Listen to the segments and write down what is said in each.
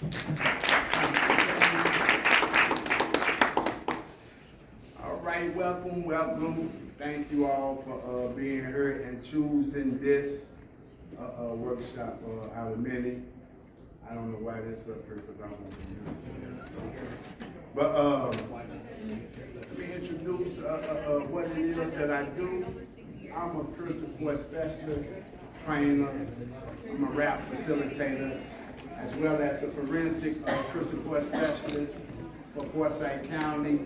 All right, welcome. Thank you all for being here and choosing this workshop out of many. I don't know why this up here because I won't be using this. But let me introduce what it is that I do. I'm a peer support specialist, trainer, I'm a rap facilitator, as well as a forensic peer support specialist for Forsyth County.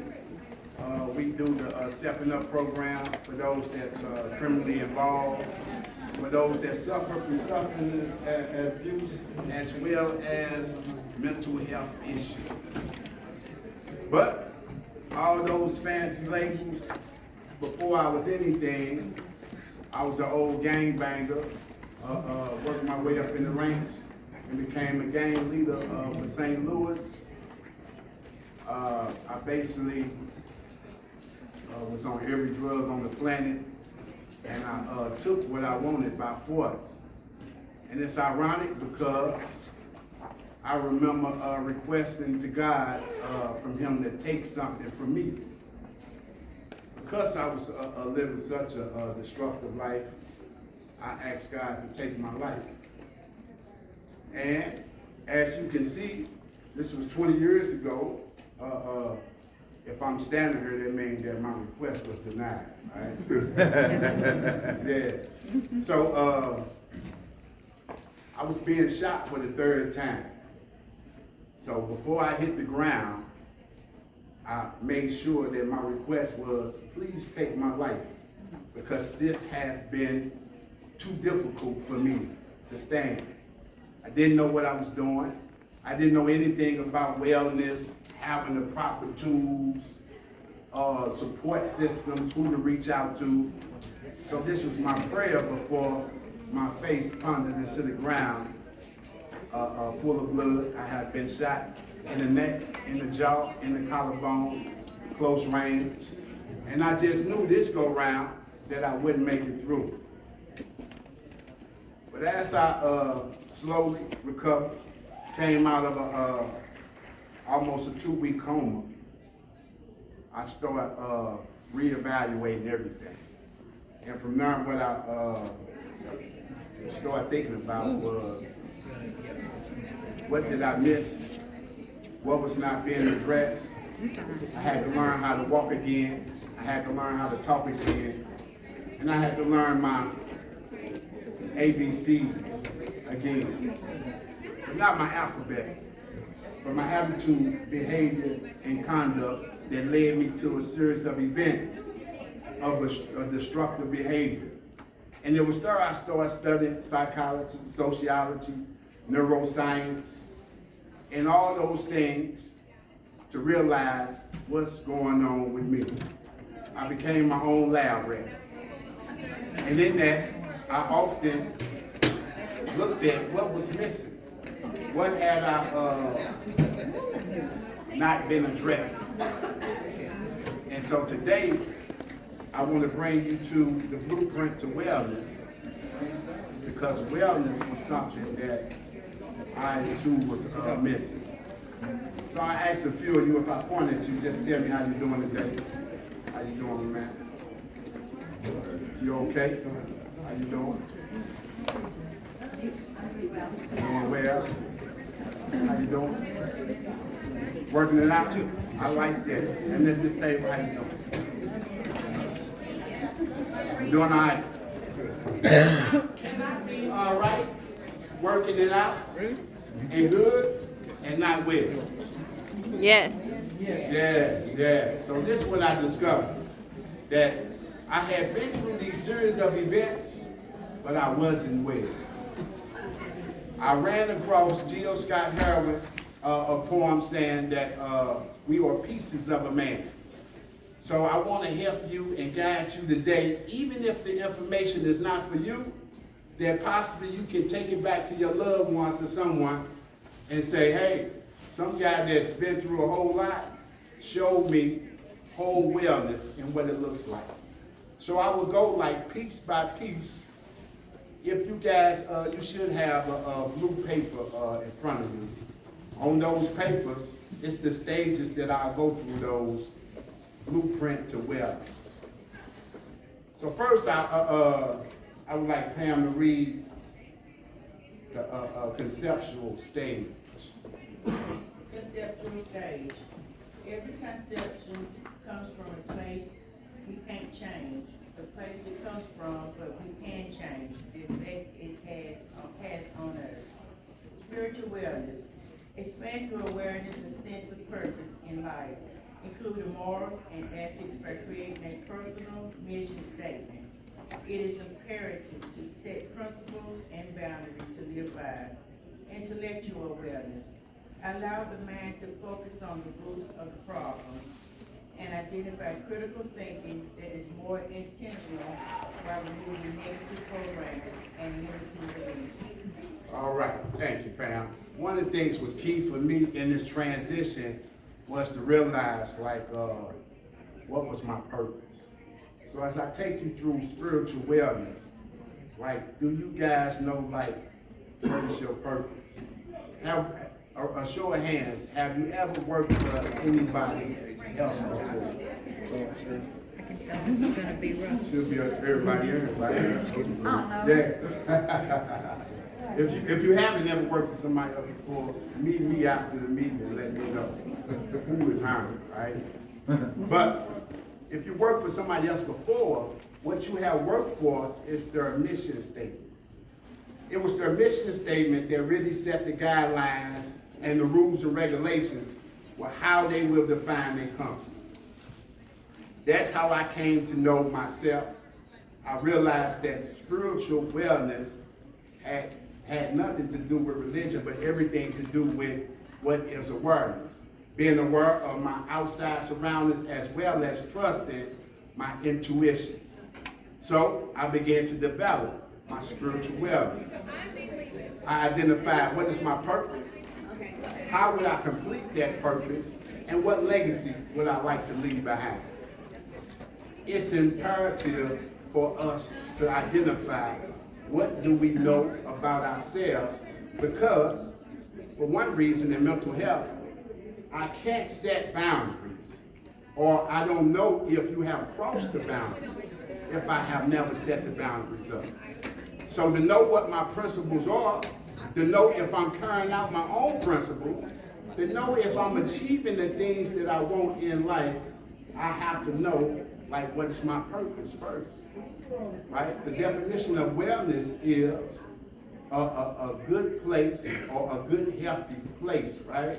We do the Stepping Up program for those that's criminally involved, for those that suffer from substance abuse, as well as mental health issues. But all those fancy labels, before I was anything, I was an old gangbanger, working my way up in the ranks and became a gang leader for St. Louis. I basically was on every drug on the planet, and I took what I wanted by force. And it's ironic because I remember requesting to God from him to take something from me. Because I was living such a destructive life, I asked God to take my life. And as you can see, this was 20 years ago. If I'm standing here, that means that my request was denied, right? Yes. So I was being shot for the third time. So before I hit the ground, I made sure that my request was, please take my life, because this has been too difficult for me to stand. I didn't know what I was doing. I didn't know anything about wellness, having the proper tools, support systems, who to reach out to. So this was my prayer before my face plundered into the ground, full of blood. I had been shot in the neck, in the jaw, in the collarbone, close range. And I just knew this go round that I wouldn't make it through. But as I slowly recovered, came out of almost a 2-week coma, I started reevaluating everything. And from there, what I started thinking about was, what did I miss? What was not being addressed? I had to learn how to walk again. I had to learn how to talk again. And I had to learn my ABCs again. But not my alphabet, but my attitude, behavior, and conduct that led me to a series of events of a destructive behavior. And it was there I started studying psychology, sociology, neuroscience, and all those things to realize what's going on with me. I became my own lab rat. And in that, I often looked at what was missing. What had I not been addressed? And so today, I want to bring you to the blueprint to wellness, because wellness was something that I too was missing. So I asked a few of you, if I point at you, just tell me how you doing today. How you doing, man? You okay? How you doing? Doing well? How you doing? Working it out? I like that. And at this table, how you doing? You doing all right? Can I be all right? Working it out? And good? And not well? Yes. Yes. So this is what I discovered. That I had been through these series of events, but I wasn't well. I ran across Geo Scott Heron, a poem saying that we are pieces of a man. So I want to help you and guide you today, even if the information is not for you, that possibly you can take it back to your loved ones or someone and say, hey, some guy that's been through a whole lot showed me whole wellness and what it looks like. So I will go like piece by piece. If you guys, you should have a blue paper in front of you. On those papers, it's the stages that I'll go through those blueprint to wellness. So first, I would like Pam to read the conceptual stage. Conceptual stage. Every conception comes from a place we can't change, the place it comes from, but we can change the effect it has on us. Spiritual wellness. Expand your awareness and sense of purpose in life, including morals and ethics by creating a personal mission statement. It is imperative to set principles and boundaries to live by. Intellectual awareness. Allow the mind to focus on the roots of the problem and identify critical thinking that is more intentional while removing negative programming and limiting beliefs. All right, thank you, Pam. One of the things was key for me in this transition was to realize, like, what was my purpose? So as I take you through spiritual wellness, like, do you guys know, like, what is your purpose? Have a show of hands, have you ever worked for anybody else before? I can tell this is gonna be rough. Should be everybody. Yeah. If you haven't ever worked for somebody else before, meet me after the meeting and let me know who is hiring, right? But if you work for somebody else before, what you have worked for is their mission statement. It was their mission statement that really set the guidelines and the rules and regulations for how they will define their company. That's how I came to know myself. I realized that spiritual wellness had nothing to do with religion, but everything to do with what is awareness. Being aware of my outside surroundings as well as trusting my intuition. So I began to develop my spiritual wellness. I identified what is my purpose, how would I complete that purpose, and what legacy would I like to leave behind. It's imperative for us to identify what do we know about ourselves, because for one reason in mental health, I can't set boundaries, or I don't know if you have crossed the boundaries if I have never set the boundaries up. So to know what my principles are, to know if I'm carrying out my own principles, to know if I'm achieving the things that I want in life, I have to know, like, what is my purpose first, right? The definition of wellness is a good place or a good, healthy place, right?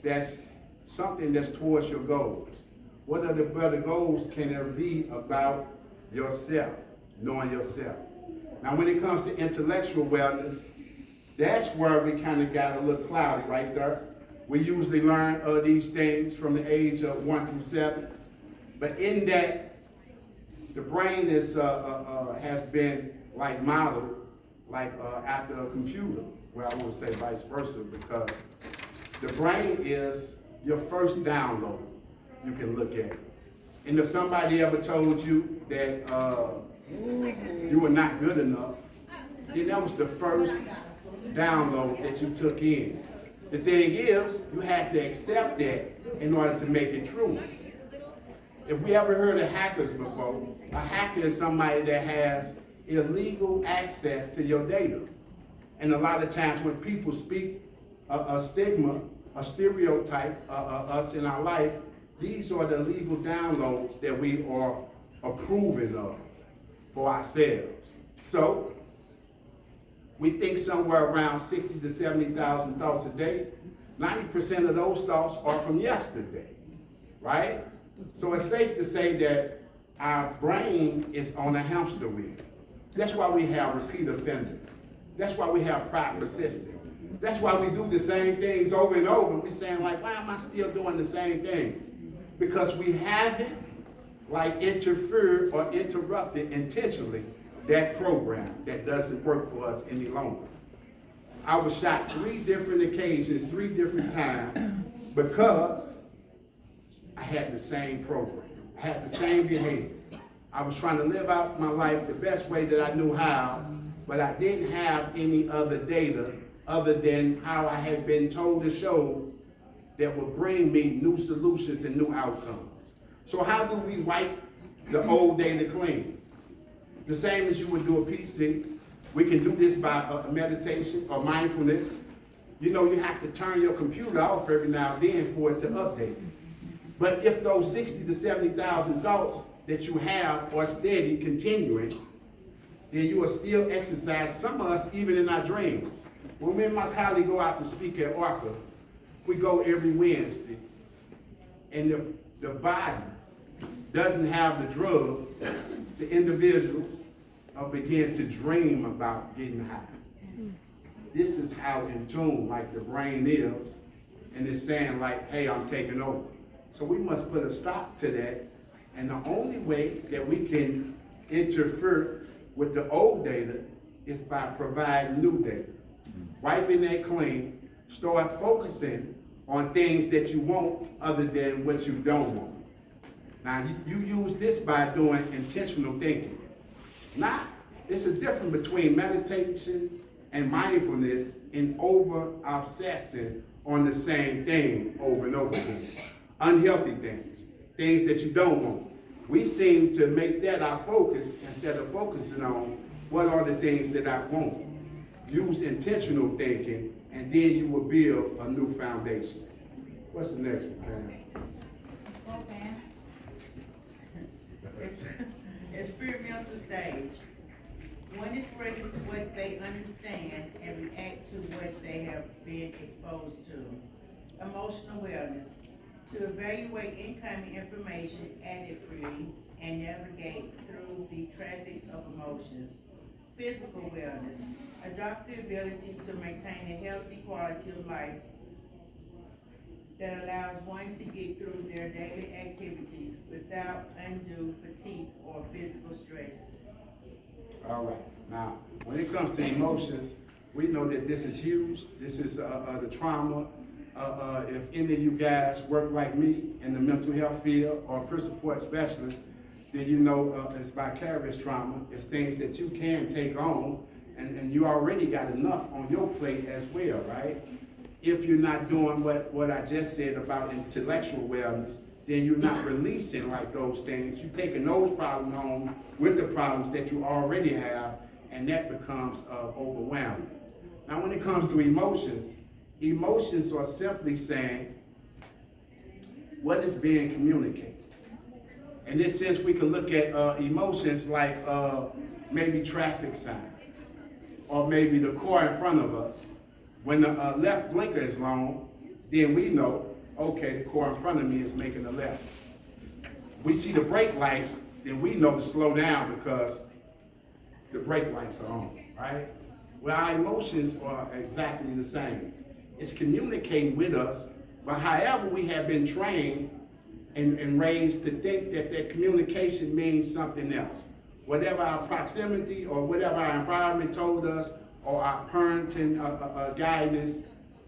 That's something that's towards your goals. What other better goals can there be about yourself, knowing yourself? Now, when it comes to intellectual wellness, that's where we kind of got a little cloudy right there. We usually learn these things from the age of 1 through 7. But in that, the brain is, has been like modeled like after a computer. Well, I won't say vice versa, because the brain is your first download you can look at. And if somebody ever told you that you were not good enough, then that was the first download that you took in. The thing is, you had to accept that in order to make it true. If we ever heard of hackers before, a hacker is somebody that has illegal access to your data. And a lot of times when people speak a stigma, a stereotype us in our life, these are the legal downloads that we are approving of for ourselves. So we think somewhere around 60 to 70,000 thoughts a day. 90% of those thoughts are from yesterday, right? So it's safe to say that our brain is on a hamster wheel. That's why we have repeat offenders. That's why we have pride persistent. That's why we do the same things over and over. And we're saying, like, why am I still doing the same things? Because we haven't, like, interfered or interrupted intentionally that program that doesn't work for us any longer. I was shot 3 different occasions, 3 different times, because I had the same program. I had the same behavior. I was trying to live out my life the best way that I knew how, but I didn't have any other data other than how I had been told to show that will bring me new solutions and new outcomes. So how do we wipe the old data clean? The same as you would do a PC. We can do this by meditation or mindfulness. You know, you have to turn your computer off every now and then for it to update. But if those 60 to 70,000 thoughts that you have are steady, continuing, then you will still exercise some of us even in our dreams. When me and my colleague go out to speak at ARCA, we go every Wednesday, and if the body doesn't have the drug, the individuals begin to dream about getting high. This is how in tune, like the brain is, and it's saying like, hey, I'm taking over. So we must put a stop to that, and the only way that we can interfere with the old data is by providing new data. Wiping that clean, start focusing on things that you want other than what you don't want. Now, you use this by doing intentional thinking. It's a difference between meditation and mindfulness and over-obsessing on the same thing over and over again. Unhealthy things that you don't want. We seem to make that our focus instead of focusing on what are the things that I want. Use intentional thinking, and then you will build a new foundation. What's the next one, Pam? Experimental stage. One expresses what they understand and react to what they have been exposed to. Emotional wellness. To evaluate incoming information adequately and navigate through the traffic of emotions. Physical wellness. Adopt the ability to maintain a healthy quality of life that allows one to get through their daily activities without undue fatigue or physical stress. All right. Now, when it comes to emotions, we know that this is huge. This is the trauma. If any of you guys work like me in the mental health field or peer support specialist, then you know it's vicarious trauma. It's things that you can take on, and you already got enough on your plate as well, right? If you're not doing what I just said about intellectual wellness, then you're not releasing like those things. You're taking those problems home with the problems that you already have, and that becomes overwhelming. Now, when it comes to emotions, emotions are simply saying what is being communicated. In this sense, we can look at emotions like maybe traffic signs, or maybe the car in front of us. When the left blinker is long, then we know, okay, the car in front of me is making a left. We see the brake lights, then we know to slow down because the brake lights are on, right? Well, our emotions are exactly the same. It's communicating with us, but however we have been trained and raised to think that that communication means something else. Whatever our proximity or whatever our environment told us, or our parenting guidance,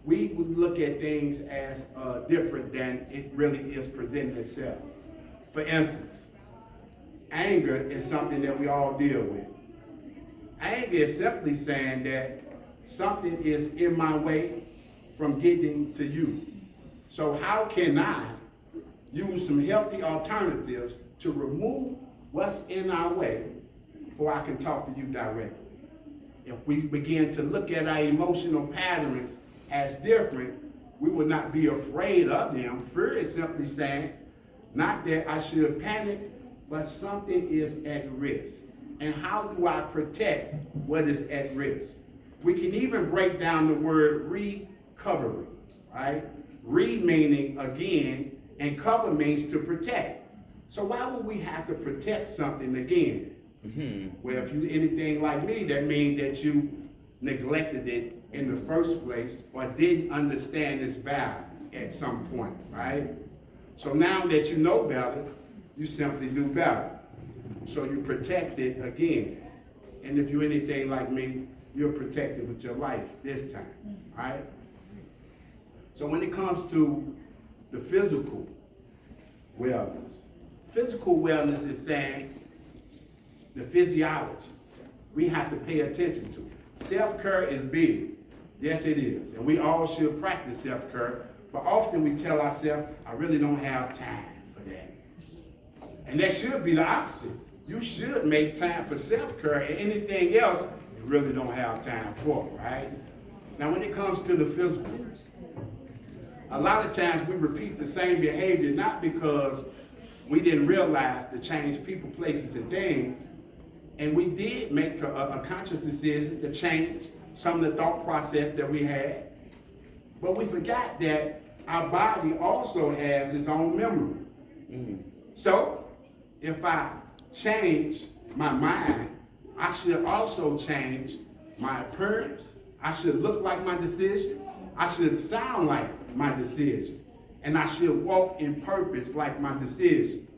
we would look at things as different than it really is presenting itself. For instance, anger is something that we all deal with. Anger is simply saying that something is in my way from getting to you. So how can I use some healthy alternatives to remove what's in our way before I can talk to you directly? If we begin to look at our emotional patterns as different, we will not be afraid of them. Fear is simply saying, not that I should panic, but something is at risk. And how do I protect what is at risk? We can even break down the word recovery, right? Re meaning again, and cover means to protect. So why would we have to protect something again? Well, if you anything like me, that means that you neglected it in the first place or didn't understand its value at some point, right? So now that you know better, you simply do better. So you protect it again. And if you're anything like me, you're protected with your life this time, right? So when it comes to the physical wellness is saying the physiology. We have to pay attention to it. Self-care is big. Yes, it is. And we all should practice self-care. But often we tell ourselves, I really don't have time for that. And that should be the opposite. You should make time for self-care, and anything else you really don't have time for, right? Now, when it comes to the physical, a lot of times we repeat the same behavior, not because we didn't realize to change people, places, and things, and we did make a conscious decision to change some of the thought process that we had, but we forgot that our body also has its own memory. So, if I change my mind, I should also change my appearance. I should look like my decision. I should sound like my decision. And I should walk in purpose like my decision.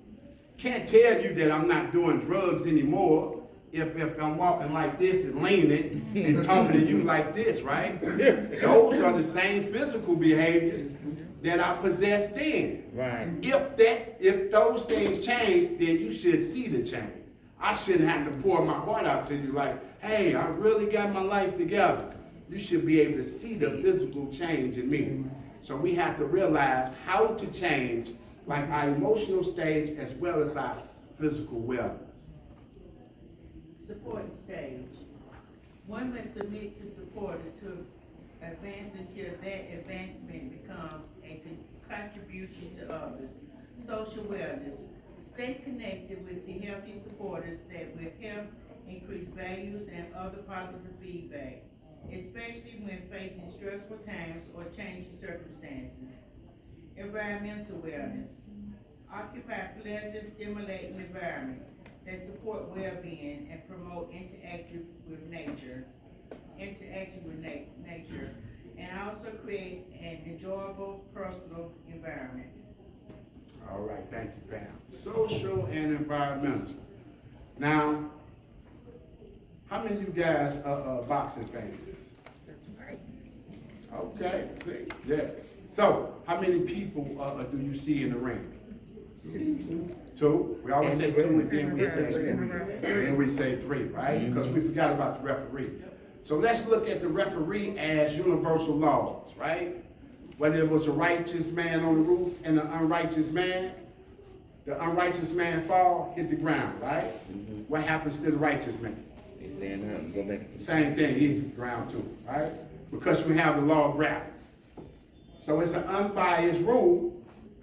Can't tell you that I'm not doing drugs anymore if I'm walking like this and leaning and talking to you like this, right? Those are the same physical behaviors that I possessed then. Right. If those things change, then you should see the change. I shouldn't have to pour my heart out to you like, hey, I really got my life together. You should be able to see the physical change in me. So we have to realize how to change like our emotional stage as well as our physical wellness. Supporting stage. One must submit to supporters to advance until that advancement becomes a contribution to others. Social wellness. Stay connected with the healthy supporters that will help increase values and other positive feedback, especially when facing stressful times or changing circumstances. Environmental wellness. Occupy pleasant, stimulating environments that support well-being and promote interaction with nature, and also create an enjoyable personal environment. All right, thank you, Pam. Social and environmental. Now, how many of you guys are boxing fans? Okay, see, yes. So, how many people do you see in the ring? Two. We always say two, and then we say three. And then we say three, right? Because we forgot about the referee. So let's look at the referee as universal laws, right? Whether it was a righteous man on the roof and an unrighteous man, the unrighteous man fall, hit the ground, right? What happens to the righteous man? They stand up and go back. Same thing, he hit the ground too, right? Because we have the law of gravity. So it's an unbiased rule,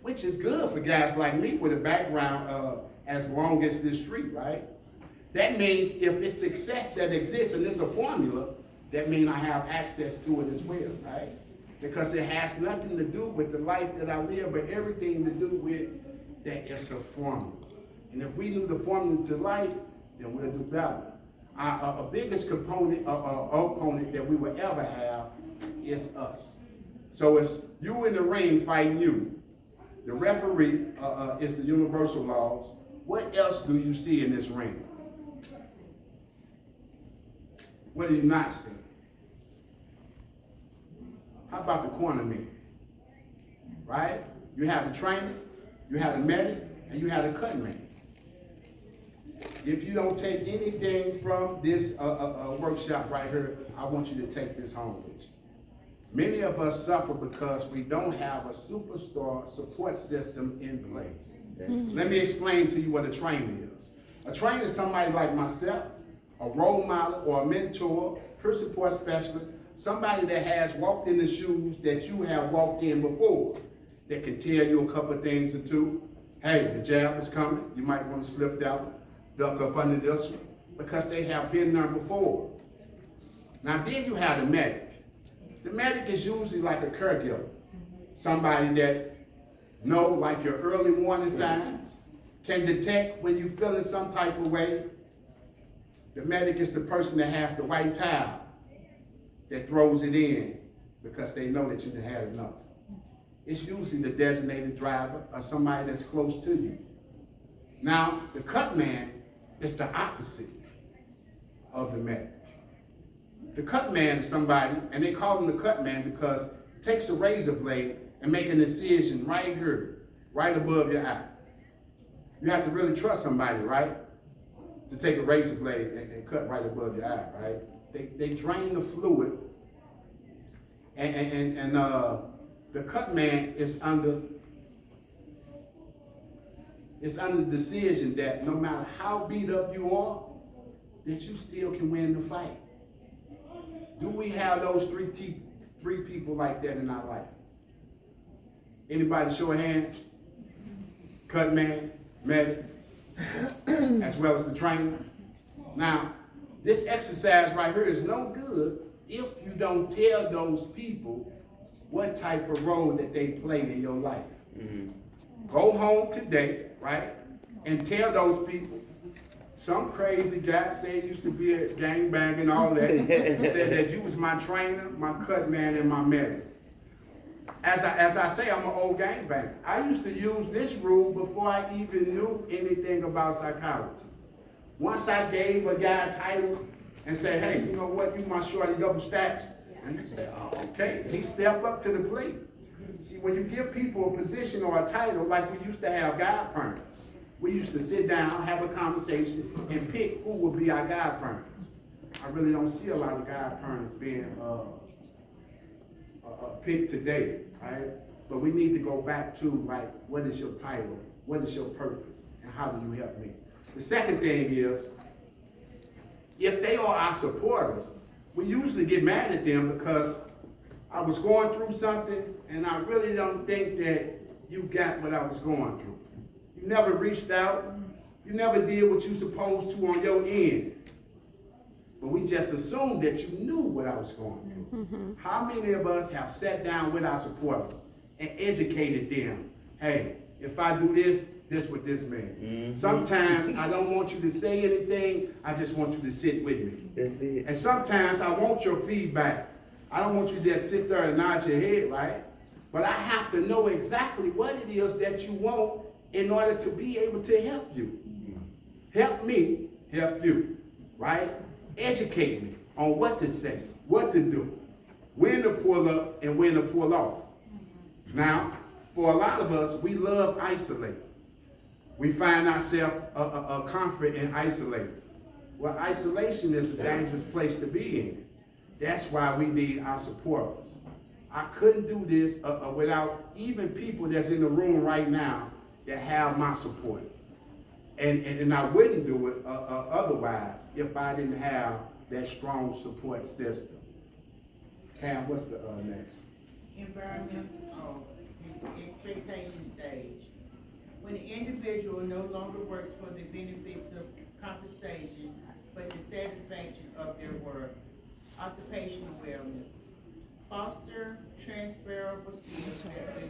which is good for guys like me with a background as long as this street, right? That means if it's success that exists and it's a formula, that means I have access to it as well, right? Because it has nothing to do with the life that I live, but everything to do with that it's a formula. And if we knew the formula to life, then we'll do better. Our biggest opponent that we will ever have is us. So it's you in the ring fighting you. The referee is the universal laws. What else do you see in this ring? What do you not see? How about the corner man? Right? You have the trainer, you have the medic, and you have the cut man. If you don't take anything from this workshop right here, I want you to take this home with you. Many of us suffer because we don't have a superstar support system in place. Let me explain to you what a trainer is. A trainer is somebody like myself, a role model or a mentor, peer support specialist, somebody that has walked in the shoes that you have walked in before, that can tell you a couple of things or two. Hey, the jab is coming. You might want to slip that one, duck up under this one, because they have been there before. Now then you have the medic. The medic is usually like a caregiver, somebody that know like your early warning signs, can detect when you're feeling some type of way. The medic is the person that has the white towel that throws it in because they know that you've had enough. It's usually the designated driver or somebody that's close to you. Now, the cut man is the opposite of the medic. The cut man is somebody, and they call him the cut man because it takes a razor blade and make an incision right here, right above your eye. You have to really trust somebody, right? To take a razor blade and cut right above your eye, right? They drain the fluid And the cut man is under the decision that no matter how beat up you are, that you still can win the fight. Do we have those three people like that in our life? Anybody show of hands? Cut man, medic, as well as the trainer. Now, this exercise right here is no good if you don't tell those people what type of role that they played in your life. Go home today, right, and tell those people. Some crazy guy said used to be a gangbang and all that. Said that you was my trainer, my cut man, and my medic. As I say, I'm an old gangbanger. I used to use this rule before I even knew anything about psychology. Once I gave a guy a title and said, hey, you know what, you my shorty double stacks. And he said, oh, okay. He stepped up to the plate. See, when you give people a position or a title, like we used to have guide parents, we used to sit down, have a conversation, and pick who would be our guide parents. I really don't see a lot of guide parents being picked today, right? But we need to go back to, like, what is your title? What is your purpose? And how do you help me? The second thing is, if they are our supporters, we usually get mad at them because I was going through something and I really don't think that you got what I was going through. You never reached out. You never did what you supposed to on your end. But we just assumed that you knew what I was going through. How many of us have sat down with our supporters and educated them? Hey, if I do this, this what this means. Sometimes I don't want you to say anything. I just want you to sit with me. That's it. And sometimes I want your feedback. I don't want you to just sit there and nod your head, right? But I have to know exactly what it is that you want in order to be able to help you. Help me help you, right? Educate me on what to say, what to do, when to pull up and when to pull off. Now, for a lot of us, we love isolating. We find ourselves a comfort in isolating. Well, isolation is a dangerous place to be in. That's why we need our supporters. I couldn't do this without even people that's in the room right now that have my support. And I wouldn't do it otherwise if I didn't have that strong support system. Cam, what's the next? Environmental expectation stage. When the individual no longer works for the benefits of compensation, but the satisfaction of their work. Occupational wellness. Foster transferable skills that will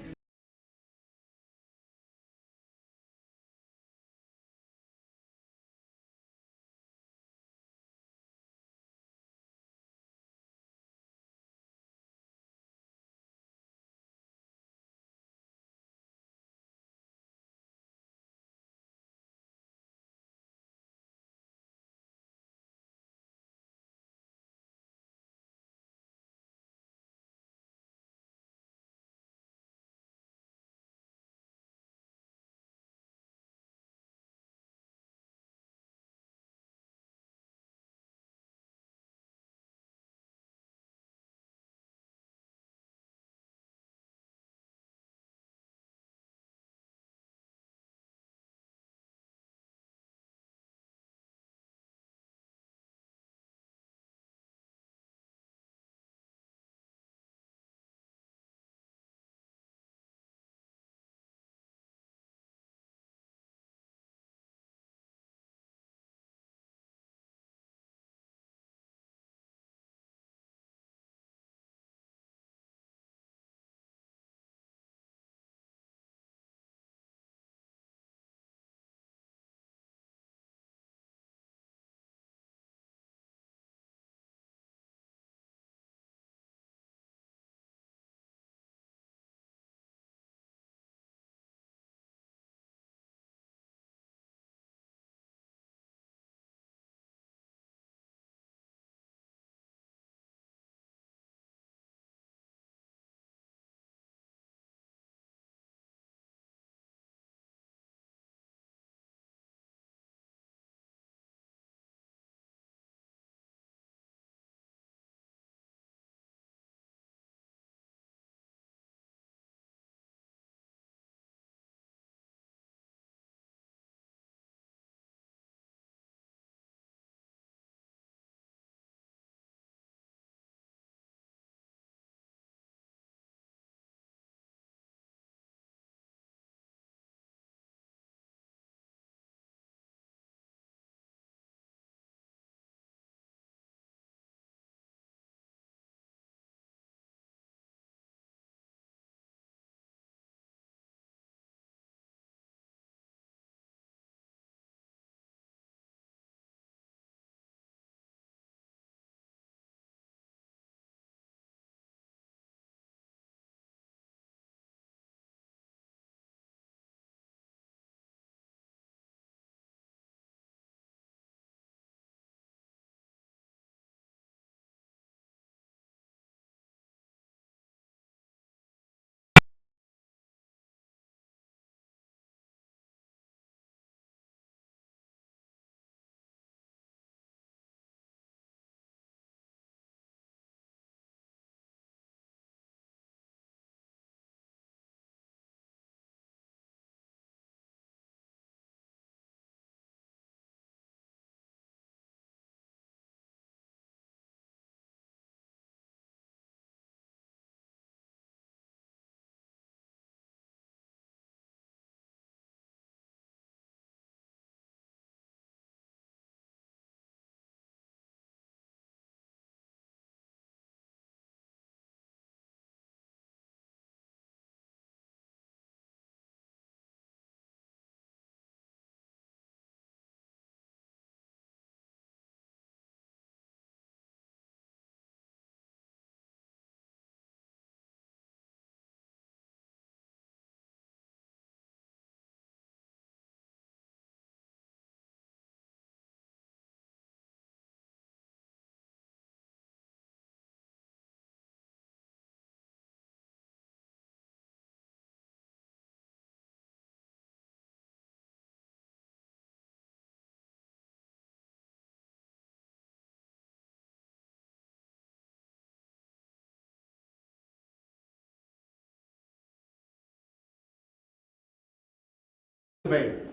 motivator.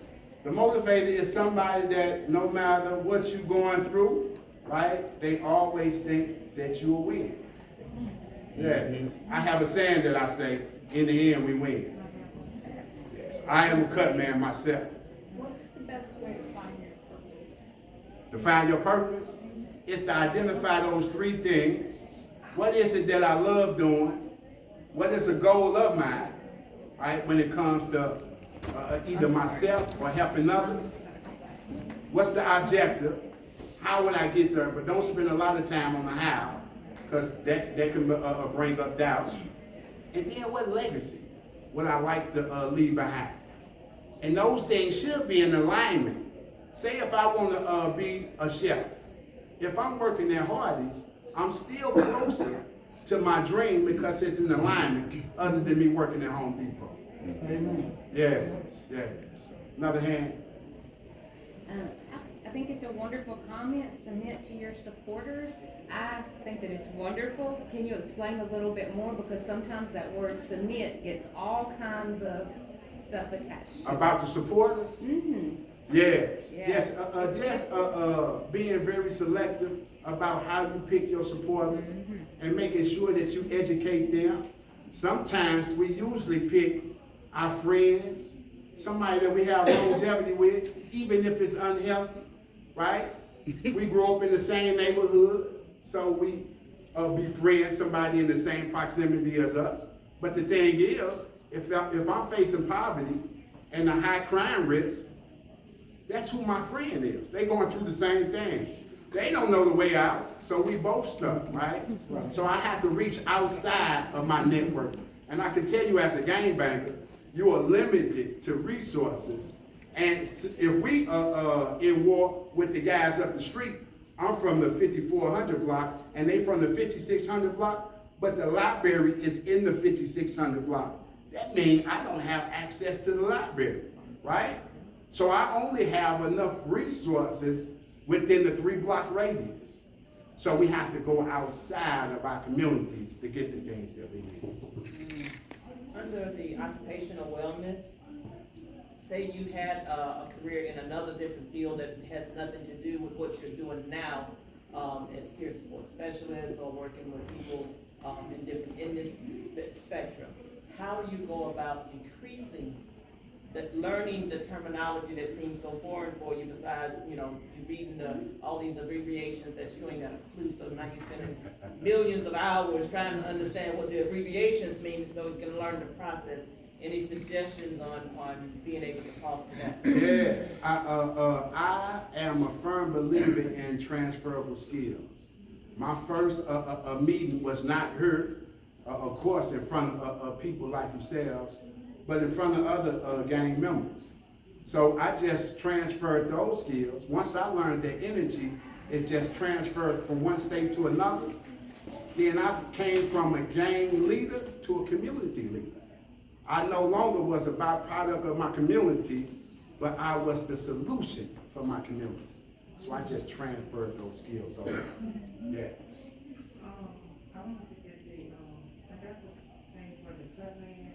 The motivator is somebody that no matter what you're going through, right, they always think that you'll win. Yeah, I have a saying that I say, in the end we win. Yes, I am a cut man myself. What's the best way to find your purpose? To find your purpose is to identify those three things. What is it that I love doing? What is a goal of mine, right, when it comes to either myself or helping others? What's the objective? How would I get there? But don't spend a lot of time on the how, because that can bring up doubt. And then what legacy would I like to leave behind? And those things should be in alignment. Say if I want to be a chef, if I'm working at Hardee's, I'm still closer to my dream because it's in alignment other than me working at Home Depot. Amen. Yes. Another hand. I think it's a wonderful comment. Submit to your supporters. I think that it's wonderful. Can you explain a little bit more? Because sometimes that word submit gets all kinds of stuff attached to it. About the supporters? Mm-hmm. Yes. Yes. Just being very selective about how you pick your supporters and making sure that you educate them. Sometimes we usually pick our friends, somebody that we have longevity with, even if it's unhealthy, right? We grew up in the same neighborhood, so we befriend somebody in the same proximity as us. But the thing is, if I'm facing poverty and a high crime risk, that's who my friend is. They going through the same thing. They don't know the way out, so we both stuck, right? So I have to reach outside of my network. And I can tell you as a gangbanger, you are limited to resources. And if we are in war with the guys up the street, I'm from the 5400 block and they from the 5600 block, but the library is in the 5600 block. That means I don't have access to the library, right? So I only have enough resources within the 3-block radius. So we have to go outside of our communities to get the things that we need. Under the occupational wellness, say you had a career in another different field that has nothing to do with what you're doing now, as peer support specialist or working with people in this spectrum. How do you go about increasing learning the terminology that seems so foreign for you, besides, you reading all these abbreviations that you ain't got a clue, so now you're spending millions of hours trying to understand what the abbreviations mean so you can learn the process. Any suggestions on being able to foster that? Yes, I am a firm believer in transferable skills. My first meeting was not here, of course, in front of people like yourselves, but in front of other gang members. So I just transferred those skills. Once I learned that energy is just transferred from one state to another, then I came from a gang leader to a community leader. I no longer was a byproduct of my community, but I was the solution for my community. So I just transferred those skills over. Yes. I wanted to get I got the thing for the cut man,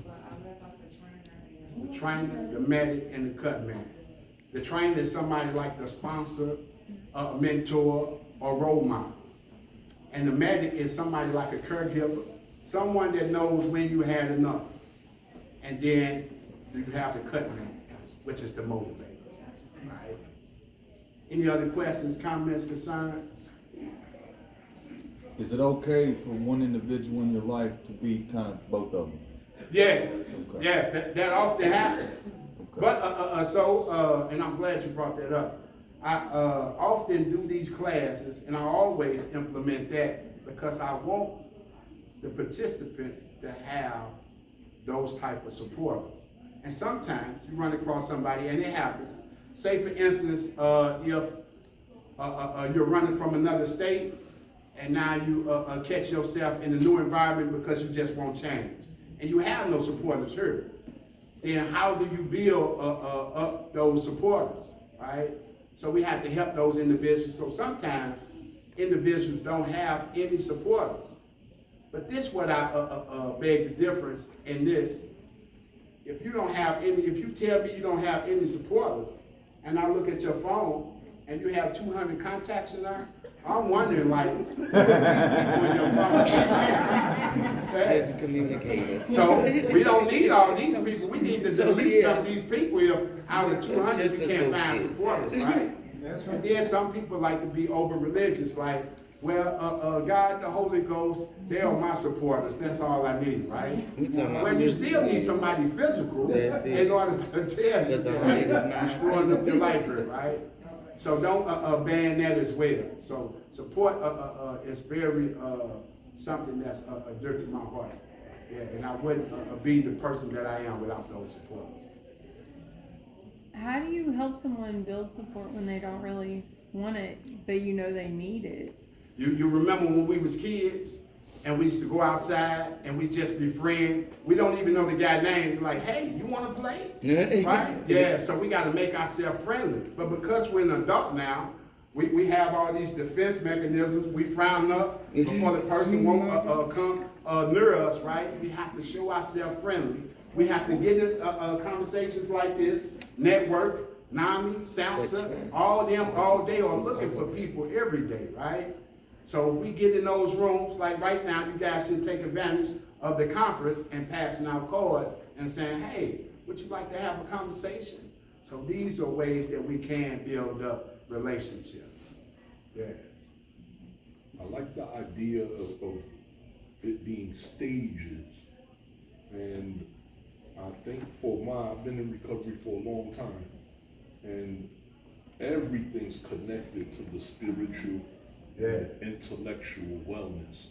but I left out the trainer and. The trainer, the medic, and the cut man. The trainer is somebody like the sponsor, a mentor, or role model. And the medic is somebody like a caregiver, someone that knows when you had enough. And then you have the cut man, which is the motivator, right? Any other questions, comments, concerns? Is it okay for one individual in your life to be kind of both of them? Yes, Okay. yes, that often happens. Okay. But, and I'm glad you brought that up. I often do these classes, and I always implement that because I want the participants to have those type of supporters. And sometimes you run across somebody, and it happens. Say, for instance, if you're running from another state, and now you catch yourself in a new environment because you just won't change, and you have no supporters here, then how do you build up those supporters, right? So we have to help those individuals. So sometimes individuals don't have any supporters. But this what I beg the difference in this. if you don't have any, if you tell me you don't have any supporters, and I look at your phone and you have 200 contacts in there, I'm wondering like, who's these people in your phone? Just communicators. So we don't need all these people. We need to delete some of these people if out of 200 Just we can't find associates. supporters, right? And then some people like to be over religious, like, well, God, the Holy Ghost, they are my supporters. That's all I need, right? We talking about Well, you this- still need somebody physical That's it. in order to tell you Because the that Holy hey, Ghost you're not- screwing up your life here, right? So don't ban that as well. So support is very something that's dear to my heart. Yeah, and I wouldn't be the person that I am without those supporters. How do you help someone build support when they don't really want it, but you know they need it? You remember when we was kids and we used to go outside and we just be friends. We don't even know the guy's name. We're like, hey, you want to play? Right? Yeah, so we got to make ourselves friendly. But because we're an adult now, we have all these defense mechanisms. We frown up before the person won't come near us, right? We have to show ourselves friendly. We have to get in conversations like this, network, NAMI, SAMHSA, all them all day are looking for people every day, right? So if we get in those rooms, like right now, you guys should take advantage of the conference and passing out cards and saying, hey, would you like to have a conversation? So these are ways that we can build up relationships. Yes. I like the idea of it being stages. And I think I've been in recovery for a long time. And everything's connected to the spiritual and intellectual wellness.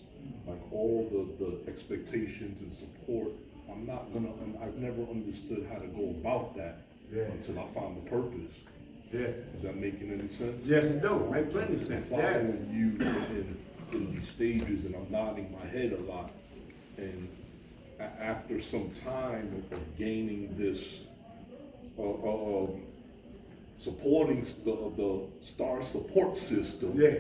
Like all the expectations and support. I've never understood how to go about that until I found the purpose. Yeah. Is that making any sense? Yes, it does. Make plenty of sense. Following Yes. you in these stages, and I'm nodding my head a lot. And after some time of gaining this, supporting the STAR support system, Yeah.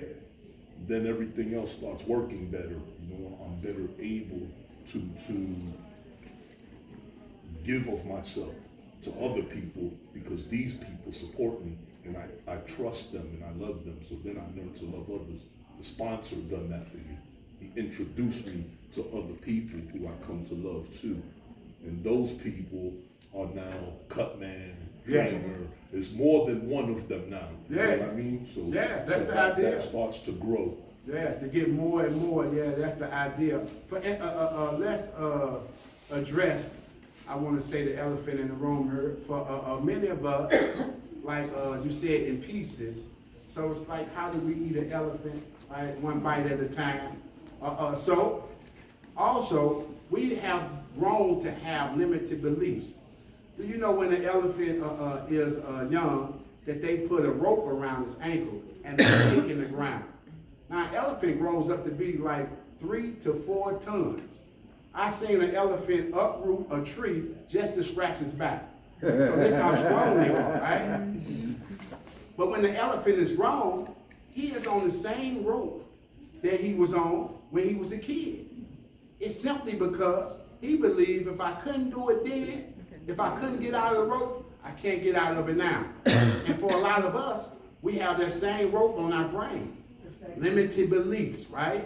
then everything else starts working better. You know, I'm better able to give of myself to other people because these people support me and I trust them and I love them. So then I learn to love others. The sponsor done that for you. He introduced me to other people who I come to love too. And those people are now Cutman, trainer. It's more than one of them now. You know what I mean? So Yes, that's the idea. That starts to grow. Yes, to get more and more. Yeah, that's the idea. Let's address, I want to say the elephant in the room here. For many of us, like you said, in pieces. So it's like, how do we eat an elephant? Right, one bite at a time. So also, we have grown to have limited beliefs. Do you know when an elephant is young, that they put a rope around his ankle and they stick in the ground? Now, an elephant grows up to be like 3 to 4 tons. I seen an elephant uproot a tree just to scratch his back. So this is how strong they are, right? But when the elephant is grown, he is on the same rope that he was on when he was a kid. It's simply because he believed if I couldn't do it then, if I couldn't get out of the rope, I can't get out of it now. And for a lot of us, we have that same rope on our brain. Limited beliefs, right?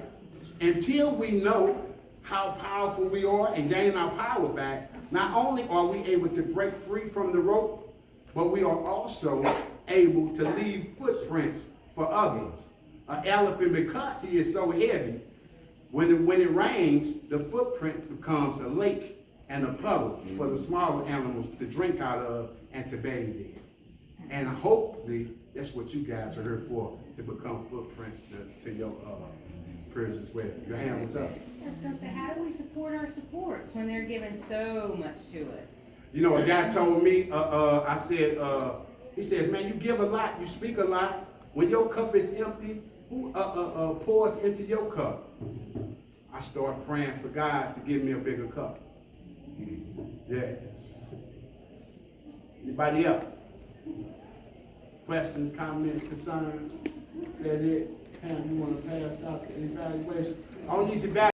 Until we know how powerful we are and gain our power back, not only are we able to break free from the rope, but we are also able to leave footprints for others. An elephant, because he is so heavy, when it rains, the footprint becomes a lake and a puddle for the smaller animals to drink out of and to bathe in. And hopefully, that's what you guys are here for, to become footprints to your peers as well. Your hand was up. I was gonna say, how do we support our supports when they're giving so much to us? You know, a guy told me, I said, he says, man, you give a lot, you speak a lot. When your cup is empty, who pours into your cup? I start praying for God to give me a bigger cup. Yes. Anybody else? Questions, comments, concerns? Is that it? Pam, you want to pass out the evaluation? On these evaluations.